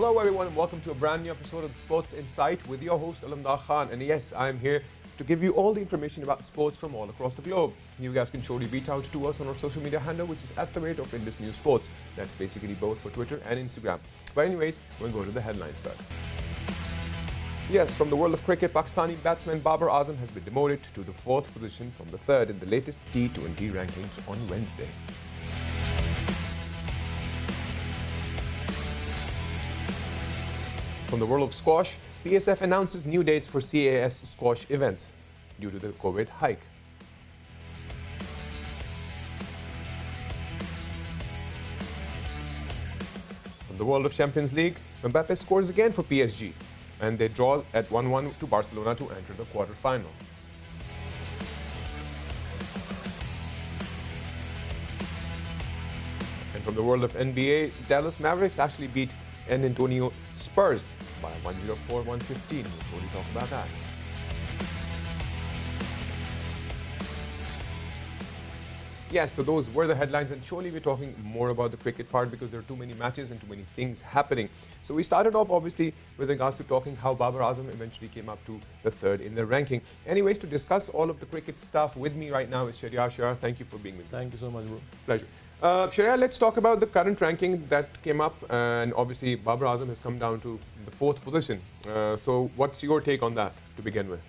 Hello everyone and welcome to a brand new episode of the Sports Insight with your host Alamdar Khan. And yes, I'm here to give you all the information about sports from all across the globe. You guys can surely reach out to us on our social media handle, which is @ Indus News Sports. That's basically both for Twitter and Instagram. But anyways, we'll go to the headlines first. Yes, from the world of cricket, Pakistani batsman Babar Azam has been demoted to the 4th position from the 3rd in the latest T20 rankings on Wednesday. From the world of squash, PSF announces new dates for CAS squash events due to the COVID hike. From the world of Champions League, Mbappe scores again for PSG and they draw at 1-1 to Barcelona to enter the quarter-final. And from the world of NBA, Dallas Mavericks actually beat San Antonio Spurs by 104-115. We'll surely talk about that. Yes, so those were the headlines, and surely we're talking more about the cricket part because there are too many matches and too many things happening. So we started off obviously with regards to talking how Babar Azam eventually came up to the 3rd in the ranking. Anyways, to discuss all of the cricket stuff with me right now is Shahryar. Shahryar, thank you for being with me. Thank you so much, bro. Pleasure. Shahryar, let's talk about the current ranking that came up, and obviously Babar Azam has come down to the 4th position. So what's your take on that to begin with?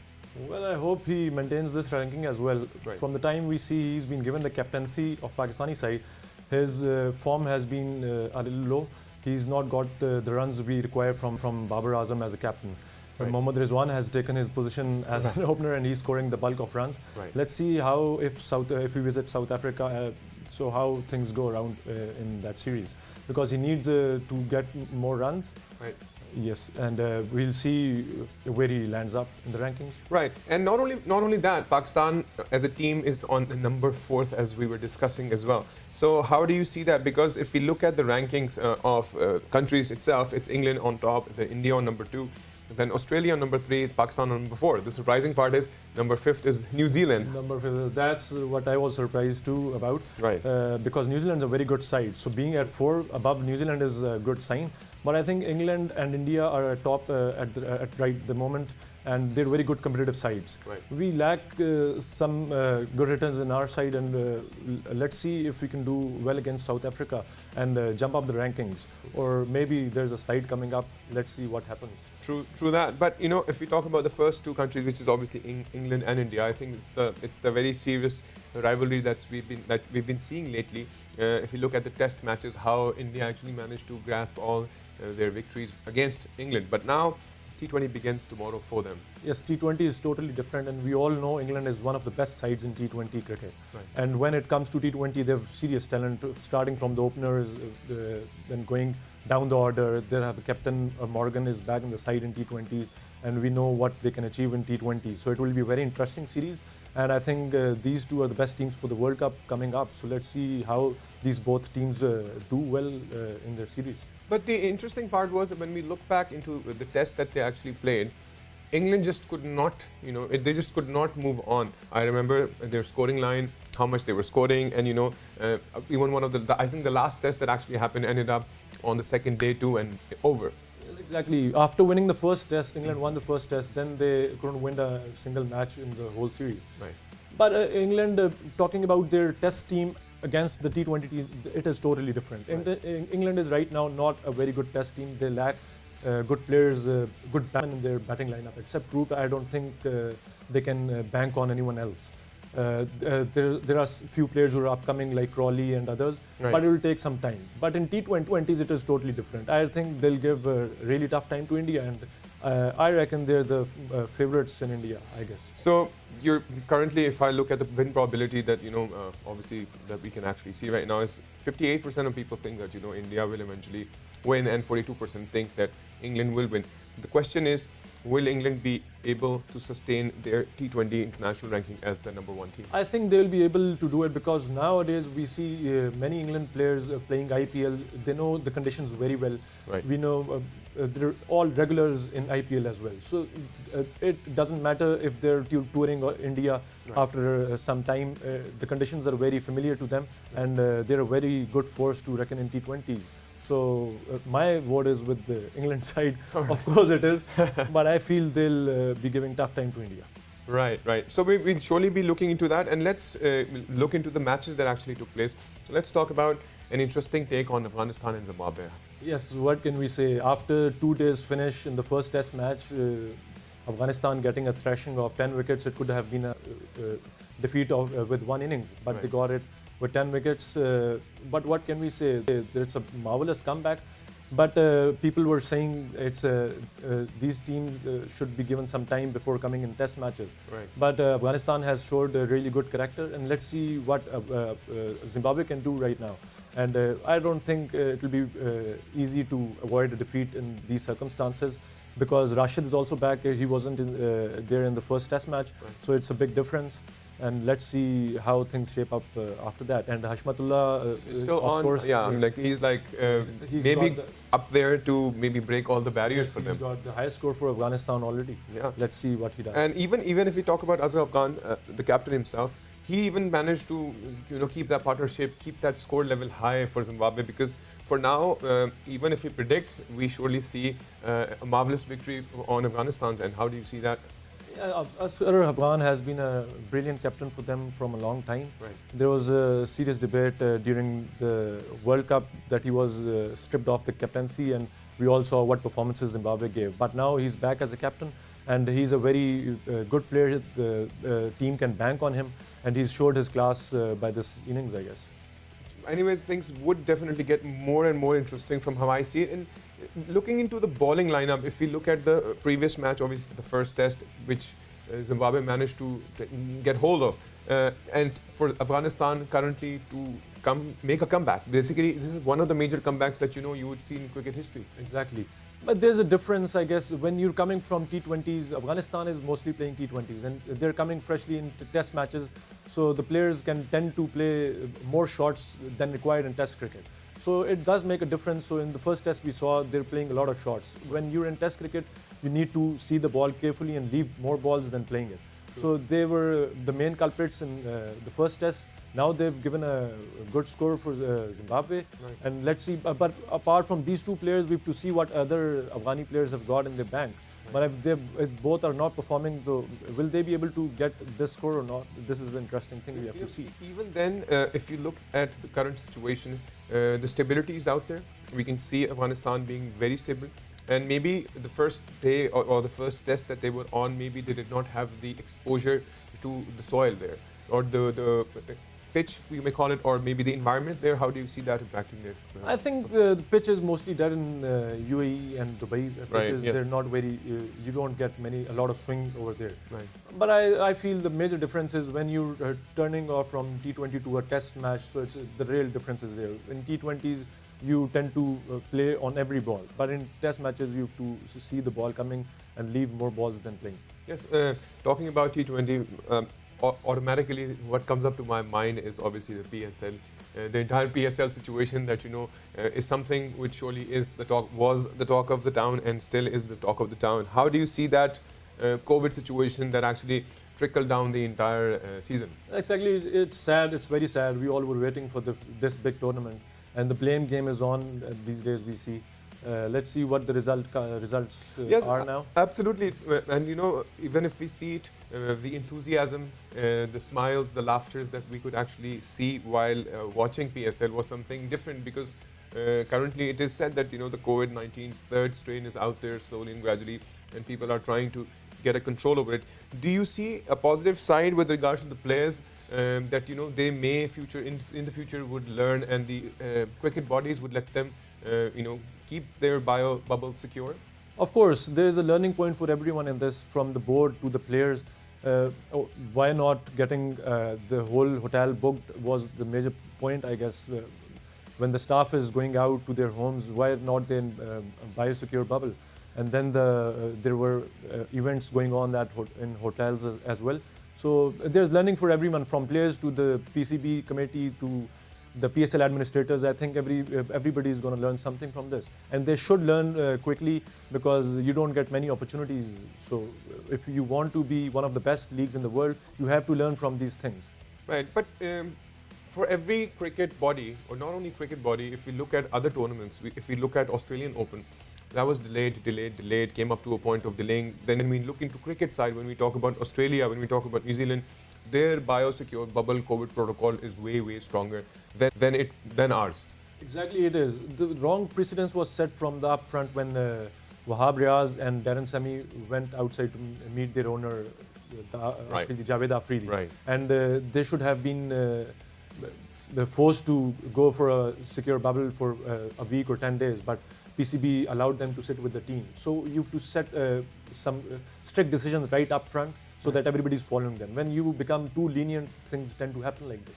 Well, I hope he maintains this ranking as well. Right. From the time we see he's been given the captaincy of Pakistani side, his form has been a little low. He's not got the runs we require from Babar Azam as a captain. Right. Mohammad Rizwan has taken his position as an opener and he's scoring the bulk of runs. Right. Let's see how if we visit South Africa, so how things go around in that series, because he needs to get more runs. Right. Yes, and we'll see where he lands up in the rankings. Right, and not only that, Pakistan as a team is on number 4th, as we were discussing as well. So how do you see that? Because if we look at the rankings of countries itself, it's England on top, then India on number 2, then Australia on number 3, Pakistan on number 4. The surprising part is number 5th is New Zealand. Number 5, that's what I was surprised too about. Right. Because New Zealand is a very good side. So being at 4 above New Zealand is a good sign. But I think England and India are at top at the moment, and they're very good competitive sides. Right. We lack some good returns in our side, and let's see if we can do well against South Africa and jump up the rankings. Or maybe there's a slide coming up. Let's see what happens. True that. But you know, if we talk about the first two countries, which is obviously England and India, I think it's the very serious rivalry that we've been seeing lately. If you look at the test matches, how India actually managed to grasp all their victories against England. But now T20 begins tomorrow for them. Yes, T20 is totally different, and we all know England is one of the best sides in T20 cricket. Right. And when it comes to T20, they have serious talent, starting from the openers, then going down the order. They have a captain, Morgan is back in the side in T20, and we know what they can achieve in T20. So it will be a very interesting series, and I think these two are the best teams for the World Cup coming up. So let's see how these both teams do well in their series. But the interesting part was when we look back into the test that they actually played, England just could not, they just could not move on. I remember their scoring line, how much they were scoring, and even one of I think the last test that actually happened ended up on the second day too and over. Yes, exactly. After winning the first test, England won the first test, then they couldn't win a single match in the whole series. Right. But England, talking about their test team against the T20 team, it is totally different. Right. England is right now not a very good test team. They lack good players, good batsmen in their batting lineup. Except Root, I don't think they can bank on anyone else. There are few players who are upcoming like Crawley and others, right. But it will take some time. But in T20s, it is totally different. I think they'll give a really tough time to India, and I reckon they're the favorites in India, I guess. So you're currently, if I look at the win probability that obviously that we can actually see right now, is 58% of people think that India will eventually win, and 42% think that England will win. The question is, will England be able to sustain their T20 international ranking as the number 1 team? I think they'll be able to do it because nowadays we see many England players playing IPL. They know the conditions very well. Right. We know they're all regulars in IPL as well. So it doesn't matter if they're touring India after some time. The conditions are very familiar to them, and they're a very good force to reckon in T20s. So my vote is with the England side. Of course it is, but I feel they'll be giving tough time to India. Right, right. So we'll surely be looking into that, and let's look into the matches that actually took place. So let's talk about an interesting take on Afghanistan and Zimbabwe. Yes, what can we say? After 2 days finish in the first test match, Afghanistan getting a thrashing of 10 wickets, it could have been a defeat with one innings, but Right. they got it with 10 wickets. But what can we say? It's a marvelous comeback. But people were saying these teams should be given some time before coming in test matches. Right. But Afghanistan has showed a really good character, and let's see what Zimbabwe can do right now. And I don't think it will be easy to avoid a defeat in these circumstances, because Rashid is also back. He wasn't there in the first test match, Right. so it's a big difference. And let's see how things shape up after that. And Hashmatullah, Still of on, course, yeah. is- Like he's He's maybe got up there to maybe break all the barriers yes, for he's them. got the highest score for Afghanistan already. Yeah. Let's see what he does. And even if we talk about Azhar Afghan, the captain himself, he even managed to keep that partnership, keep that score level high for Zimbabwe, because for now, even if we predict, we surely see a marvelous victory on Afghanistan's end. How do you see that? Yeah, Azhar Afghan has been a brilliant captain for them from a long time. Right. There was a serious debate during the World Cup that he was stripped off the captaincy, and we all saw what performances Zimbabwe gave. But now he's back as a captain, and he's a very good player. The team can bank on him, and he's showed his class by this innings, I guess. Anyways, things would definitely get more and more interesting from how I see it. And looking into the bowling lineup, if we look at the previous match, obviously the first test, which Zimbabwe managed to get hold of, and for Afghanistan currently to make a comeback. Basically, this is one of the major comebacks that you would see in cricket history. Exactly. But there's a difference, I guess, when you're coming from T20s. Afghanistan is mostly playing T20s, and they're coming freshly into test matches, so the players can tend to play more shots than required in test cricket. So it does make a difference. So in the first test we saw they're playing a lot of shots. When you're in test cricket, you need to see the ball carefully and leave more balls than playing it. So they were the main culprits in the first test. Now they've given a good score for Zimbabwe, Right. and let's see. But apart from these two players, we have to see what other Afghani players have got in their bank. But if both are not performing, though, will they be able to get this score or not? This is an interesting thing we have to see. Even then, if you look at the current situation, the stability is out there. We can see Afghanistan being very stable. And maybe the first day or the first test that they were on, maybe they did not have the exposure to the soil there, or the pitch, you may call it, or maybe the environment there. How do you see that impacting their? I think the pitch is mostly dead in UAE and Dubai. Right, Pitches, yes. they're not very. You don't get a lot of swing over there. Right. But I feel the major difference is when you're turning off from T20 to a test match. So it's the real difference is there. In T20s, you tend to play on every ball, but in test matches, you have to see the ball coming and leave more balls than playing. Yes. Talking about T20. Automatically, what comes up to my mind is obviously the PSL. The entire PSL situation that is something which surely was the talk of the town and still is the talk of the town. How do you see that COVID situation that actually trickled down the entire season? Exactly, it's sad. It's very sad. We all were waiting for this big tournament, and the blame game is on these days. We see. Let's see what the results Yes, are now. Absolutely. And even if we see it, the enthusiasm, the smiles, the laughters that we could actually see while watching PSL was something different, because currently it is said that the COVID-19's third strain is out there slowly and gradually, and people are trying to get a control over it. Do you see a positive side with regards to the players that they may in the future would learn, and the cricket bodies would let them keep their bio bubble secure? Of course, there is a learning point for everyone in this, from the board to the players. Why not getting the whole hotel booked was the major point, I guess. When the staff is going out to their homes, why not then biosecure bubble? And then there were events going on in hotels as well. So there's learning for everyone, from players to the PCB committee to the PSL administrators. I think everybody is going to learn something from this, and they should learn quickly, because you don't get many opportunities. So if you want to be one of the best leagues in the world, you have to learn from these things. Right, but for every cricket body, or not only cricket body, if we look at other tournaments, if we look at Australian Open, that was delayed, came up to a point of delaying. Then when we look into cricket side, when we talk about Australia, when we talk about New Zealand, their biosecure bubble COVID protocol is way stronger than ours. Exactly, it is. The wrong precedence was set from the upfront when Wahab Riaz and Darren Sammy went outside to meet their owner, Right. Javed Afridi. Right. And they should have been forced to go for a secure bubble for a week or 10 days, but PCB allowed them to sit with the team. So you have to set some strict decisions right up front so that everybody is following them. When you become too lenient, things tend to happen like this.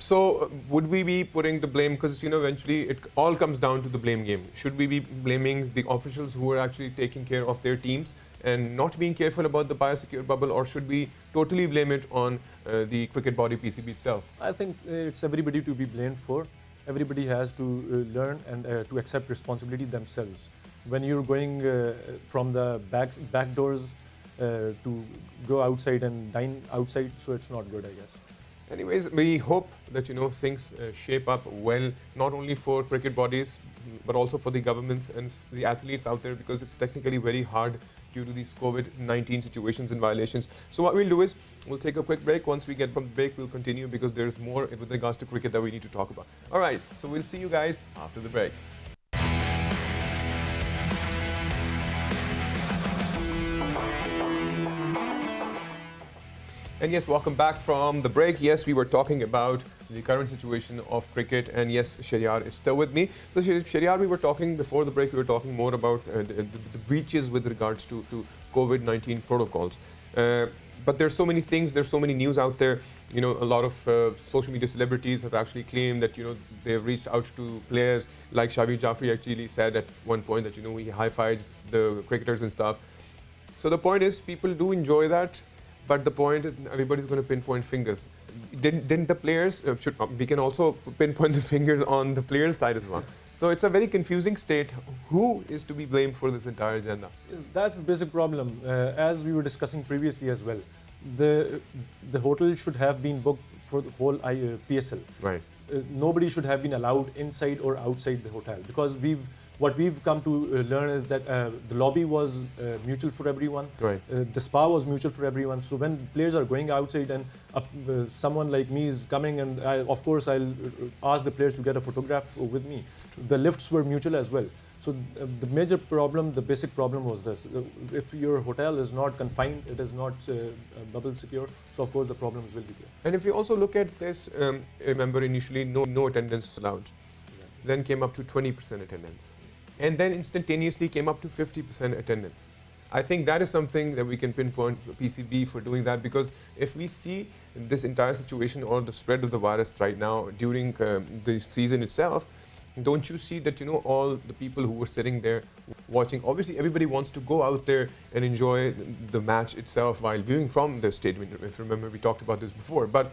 So would we be putting the blame, because eventually it all comes down to the blame game. Should we be blaming the officials who are actually taking care of their teams and not being careful about the biosecure bubble, or should we totally blame it on the cricket body PCB itself? I think it's everybody to be blamed for. Everybody has to learn and to accept responsibility themselves. When you're going from the back doors to go outside and dine outside, so it's not good, I guess. Anyways, we hope that things shape up well, not only for cricket bodies, but also for the governments and the athletes out there, because it's technically very hard due to these COVID-19 situations and violations. So what we'll do is, we'll take a quick break. Once we get from the break, we'll continue, because there's more with regards to cricket that we need to talk about. All right, so we'll see you guys after the break. And yes, welcome back from the break. Yes, we were talking about the current situation of cricket, and yes, Shahryar is still with me. So Shahryar, we were talking before the break, we were talking more about the breaches with regards to COVID-19 protocols. But there's so many things, there's so many news out there. A lot of social media celebrities have actually claimed that, they've reached out to players, like Shahid Jaffrey actually said at one point that, he high-fived the cricketers and stuff. So the point is, people do enjoy that. But the point is, everybody's going to pinpoint fingers. Didn't the players, we can also pinpoint the fingers on the players' side as well. So it's a very confusing state. Who is to be blamed for this entire agenda? That's the basic problem. As we were discussing previously as well, the hotel should have been booked for the whole PSL. Right. Nobody should have been allowed inside or outside the hotel, because what we've come to learn is that the lobby was mutual for everyone. Right. The spa was mutual for everyone. So when players are going outside and someone like me is coming, and of course I'll ask the players to get a photograph with me. The lifts were mutual as well. So the major problem, the basic problem was this. If your hotel is not confined, it is not bubble secure, so of course the problems will be there. And if you also look at this, remember initially no attendance allowed. Yeah. Then came up to 20% attendance. And then instantaneously came up to 50% attendance. I think that is something that we can pinpoint PCB for doing that, because if we see this entire situation or the spread of the virus right now during the season itself, don't you see that all the people who were sitting there watching, obviously everybody wants to go out there and enjoy the match itself while viewing from the stadium. If you remember, we talked about this before, but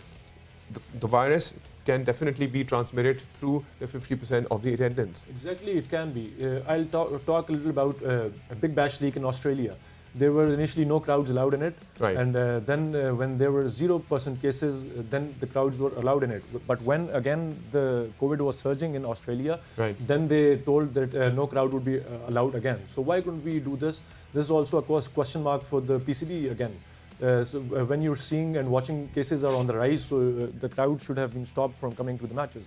the virus can definitely be transmitted through the 50% of the attendance. Exactly, it can be. I'll talk a little about a Big Bash League in Australia. There were initially no crowds allowed in it. Right. And then when there were 0% cases, then the crowds were allowed in it. But when again the COVID was surging in Australia, right, then they told that no crowd would be allowed again. So why couldn't we do this? This is also a question mark for the PCB again. When you're seeing and watching cases are on the rise, so the crowd should have been stopped from coming to the matches.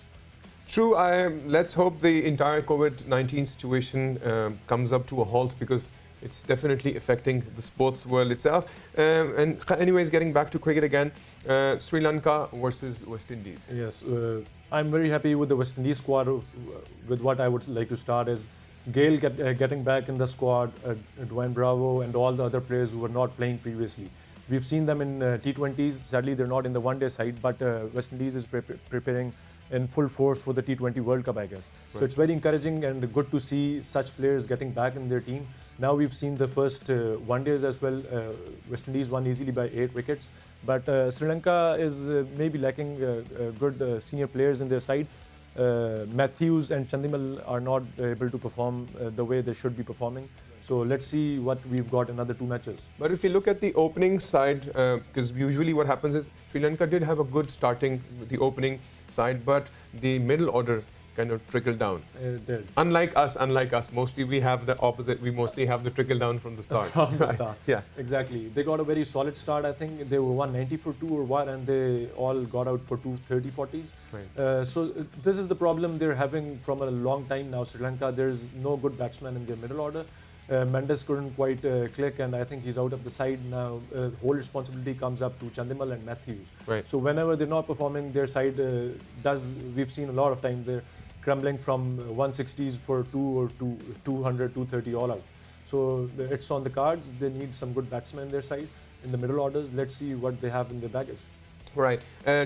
True. Let's hope the entire COVID-19 situation comes up to a halt, because it's definitely affecting the sports world itself. And anyways, getting back to cricket again, Sri Lanka versus West Indies. Yes, I'm very happy with the West Indies squad. With what I would like to start is Gale getting back in the squad, Dwayne Bravo and all the other players who were not playing previously. We've seen them in T20s. Sadly, they're not in the one-day side, but West Indies is preparing in full force for the T20 World Cup, I guess. Right. So it's very encouraging and good to see such players getting back in their team. Now we've seen the first one-days as well. West Indies won easily by 8 wickets. But Sri Lanka is maybe lacking good senior players in their side. Matthews and Chandimal are not able to perform the way they should be performing. So let's see what we've got in other 2 matches. But if you look at the opening side, because usually what happens is Sri Lanka did have a good starting with the opening side, but the middle order kind of trickled down. It did. Unlike us, mostly we have the opposite. We mostly have the trickle down from the start. From the start. Yeah. Exactly. They got a very solid start. I think they were 190 for 2 or what, and they all got out for 230 40s. Right. So this is the problem they're having from a long time now. Sri Lanka, there's no good batsman in their middle order. Mendes couldn't quite click, and I think he's out of the side now. Whole responsibility comes up to Chandimal and Matthews. Right. So whenever they're not performing, their side we've seen a lot of times they're crumbling from 160s for 2 or 200, 230 all out. So it's on the cards. They need some good batsmen in their side. In the middle orders, let's see what they have in their baggage. Right.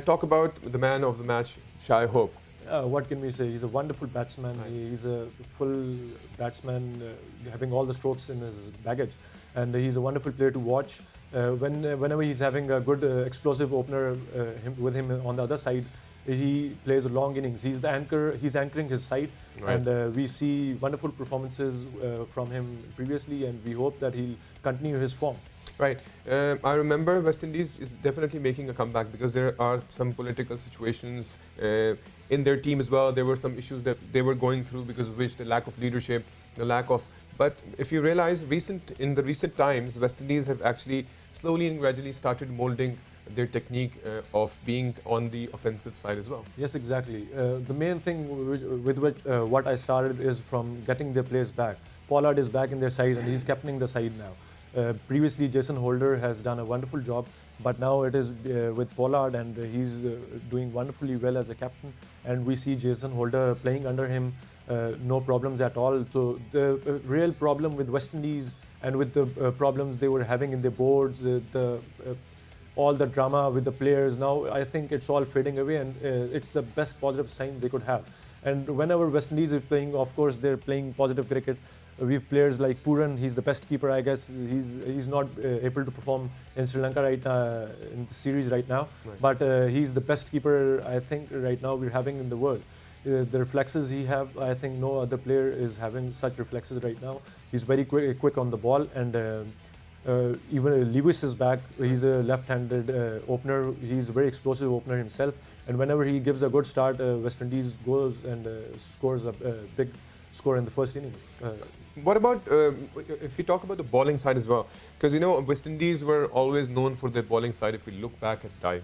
Talk about the man of the match, Shai Hope. What can we say? He's a wonderful batsman. Right. He's a full batsman, having all the strokes in his baggage, and he's a wonderful player to watch. Whenever he's having a good explosive opener with him on the other side, he plays a long innings. He's the anchor. He's anchoring his side, Right. and we see wonderful performances from him previously, and we hope that he'll continue his form. Right. I remember West Indies is definitely making a comeback because there are some political situations in their team as well. There were some issues that they were going through because of which the lack of leadership, the lack of. But if you realize, in the recent times, West Indies have actually slowly and gradually started molding their technique of being on the offensive side as well. Yes, exactly. The main thing with which what I started is from getting their players back. Pollard is back in their side, and he's captaining the side now. Previously, Jason Holder has done a wonderful job, but now it is with Pollard, and he's doing wonderfully well as a captain. And we see Jason Holder playing under him, no problems at all. So the real problem with West Indies and with the problems they were having in their boards, all the drama with the players, now I think it's all fading away, and it's the best positive sign they could have. And whenever West Indies is playing, of course, they're playing positive cricket. We have players like Puran, he's the best keeper, I guess. He's not able to perform in Sri Lanka right in the series right now, Right. but he's the best keeper I think right now we're having in the world. The reflexes he have, I think no other player is having such reflexes right now. He's very quick on the ball, and even Lewis is back. He's a left-handed opener. He's a very explosive opener himself, and whenever he gives a good start, West Indies goes and scores a big score in the first inning. What about if we talk about the bowling side as well? Because West Indies were always known for their bowling side. If we look back at time,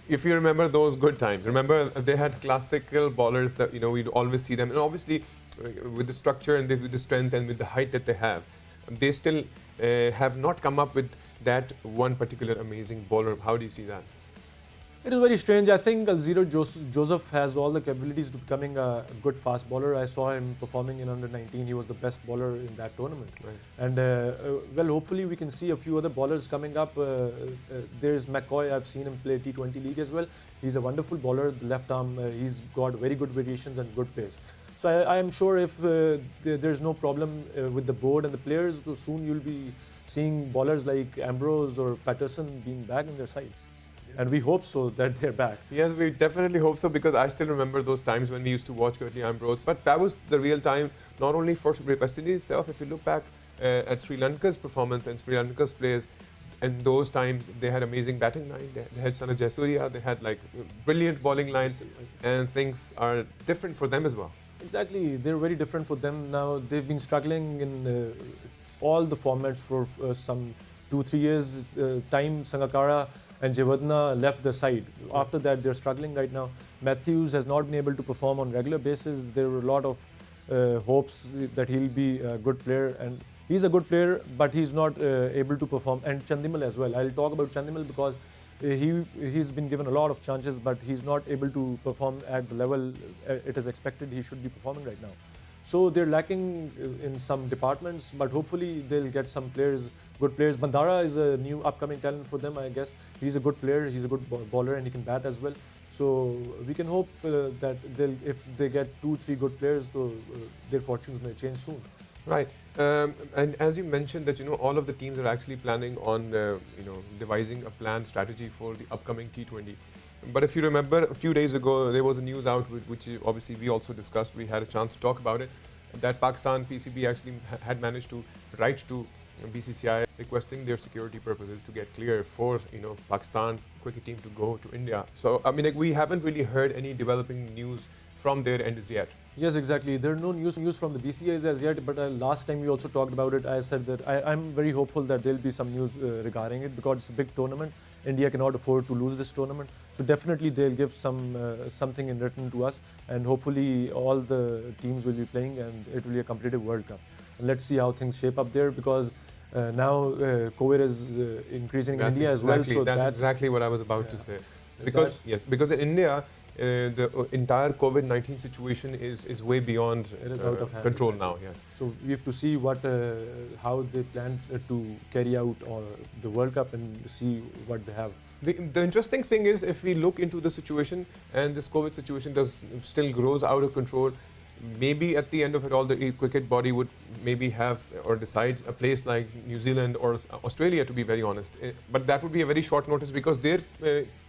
if you remember those good times, remember they had classical bowlers that we'd always see them, and obviously with the structure and with the strength and with the height that they have, they still have not come up with that one particular amazing bowler. How do you see that? It is very strange. I think Alziro Joseph has all the capabilities to becoming a good fast bowler. I saw him performing in under-19. He was the best bowler in that tournament. Right. And well, hopefully we can see a few other bowlers coming up. There's McCoy. I've seen him play T20 league as well. He's a wonderful bowler. The left arm, he's got very good variations and good pace. So I am sure if there's no problem with the board and the players, so soon you'll be seeing bowlers like Ambrose or Patterson being back in their side. And we hope so that they're back. Yes, we definitely hope so, because I still remember those times when we used to watch Curtly Ambrose. But that was the real time, not only for West Indies itself. If you look back at Sri Lanka's performance and Sri Lanka's players, and those times they had amazing batting line. They had Sana Jayasuriya, they had like brilliant bowling lines, and things are different for them as well. Exactly, they're very different for them now. They've been struggling in all the formats for some 2-3 years. Time Sangakkara and Jayawardene left the side. After that, they're struggling right now. Matthews has not been able to perform on regular basis. There were a lot of hopes that he'll be a good player, and he's a good player, but he's not able to perform. And Chandimal as well. I'll talk about Chandimal because he's been given a lot of chances, but he's not able to perform at the level it is expected he should be performing right now. So they're lacking in some departments, but hopefully they'll get some players, good players. Bandara is a new upcoming talent for them, I guess. He's a good player, he's a good bowler, and he can bat as well. So we can hope that if they get 2-3 good players, their fortunes may change soon. Right, and as you mentioned that all of the teams are actually planning on devising a planned strategy for the upcoming T20. But if you remember, a few days ago there was a news out which obviously we also discussed. We had a chance to talk about it. that Pakistan PCB actually had managed to write to BCCI requesting their security purposes to get clear for Pakistan cricket team to go to India. So I mean, like, we haven't really heard any developing news from their end as yet. Yes, exactly. There are no news from the BCAs as yet, but last time we also talked about it. I said that I'm very hopeful that there'll be some news regarding it because it's a big tournament. India cannot afford to lose this tournament. So definitely they'll give something in return to us, and hopefully all the teams will be playing and it will be a competitive World Cup. And let's see how things shape up there because now COVID is increasing in India as well. So that's exactly what I was about to say. Because because in India, the entire COVID-19 situation is way beyond out of hand, control now. Yes. So we have to see how they plan to carry out the World Cup and see what they have. The interesting thing is, if we look into the situation and this COVID situation still grows out of control, maybe at the end of it all, the cricket body would maybe have or decide a place like New Zealand or Australia, to be very honest. But that would be a very short notice because their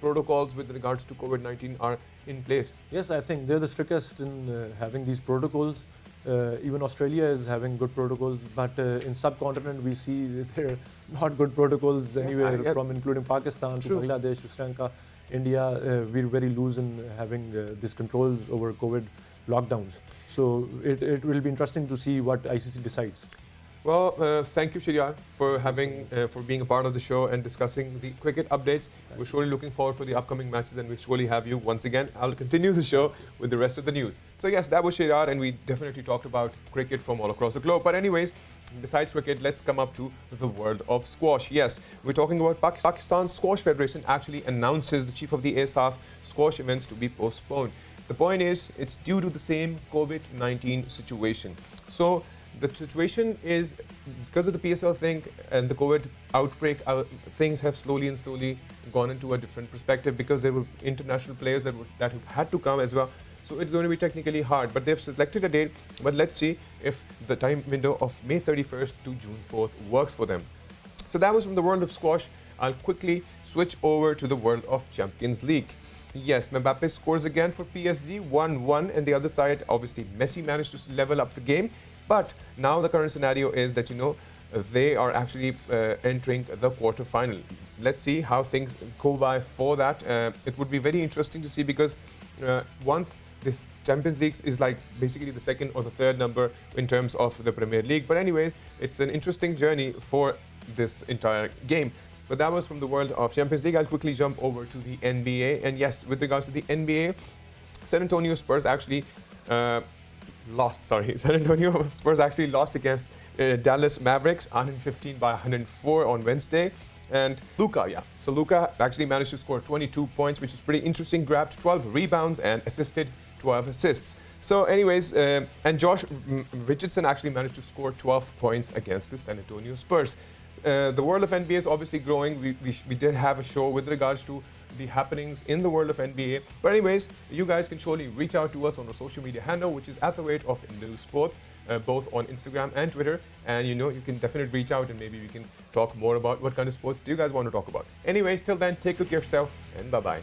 protocols with regards to COVID-19 are in place. Yes, I think they're the strictest in having these protocols. Even Australia is having good protocols, but in subcontinent we see that there are not good protocols anywhere, from including Pakistan to Bangladesh to Sri Lanka, India. We're very loose in having these controls over COVID lockdowns. So it will be interesting to see what ICC decides. Well, thank you, Shiryar, for for being a part of the show and discussing the cricket updates. We're surely looking forward for the upcoming matches, and we'll surely have you once again. I'll continue the show with the rest of the news. So yes, that was Shiryar, and we definitely talked about cricket from all across the globe. But anyways, besides cricket, let's come up to the world of squash. Yes, we're talking about Pakistan's Squash Federation actually announces the chief of the ASAF squash events to be postponed. The point is, it's due to the same COVID-19 situation. So the situation is, because of the PSL thing and the COVID outbreak, things have slowly gone into a different perspective because there were international players that had to come as well. So it's going to be technically hard, but they've selected a date. But let's see if the time window of May 31st to June 4th works for them. So that was from the world of squash. I'll quickly switch over to the world of Champions League. Yes, Mbappe scores again for PSG, 1-1, and the other side, obviously, Messi managed to level up the game. But now the current scenario is that, they are actually entering the quarterfinal. Let's see how things go by for that. It would be very interesting to see because once this Champions League is like basically the second or the third number in terms of the Premier League. But anyways, it's an interesting journey for this entire game. But that was from the world of Champions League. I'll quickly jump over to the NBA. And yes, with regards to the NBA, San Antonio Spurs actually lost. San Antonio Spurs actually lost against Dallas Mavericks, 115 by 104 on Wednesday. And Luka, so Luka actually managed to score 22 points, which is pretty interesting. Grabbed 12 rebounds and assisted 12 assists. So anyways, and Josh Richardson actually managed to score 12 points against the San Antonio Spurs. The world of NBA is obviously growing. We did have a show with regards to the happenings in the world of NBA. But anyways, you guys can surely reach out to us on our social media handle, which is @Indus Sports, both on Instagram and Twitter. And you can definitely reach out and maybe we can talk more about what kind of sports do you guys want to talk about. Anyways, till then, take good care of yourself and bye-bye.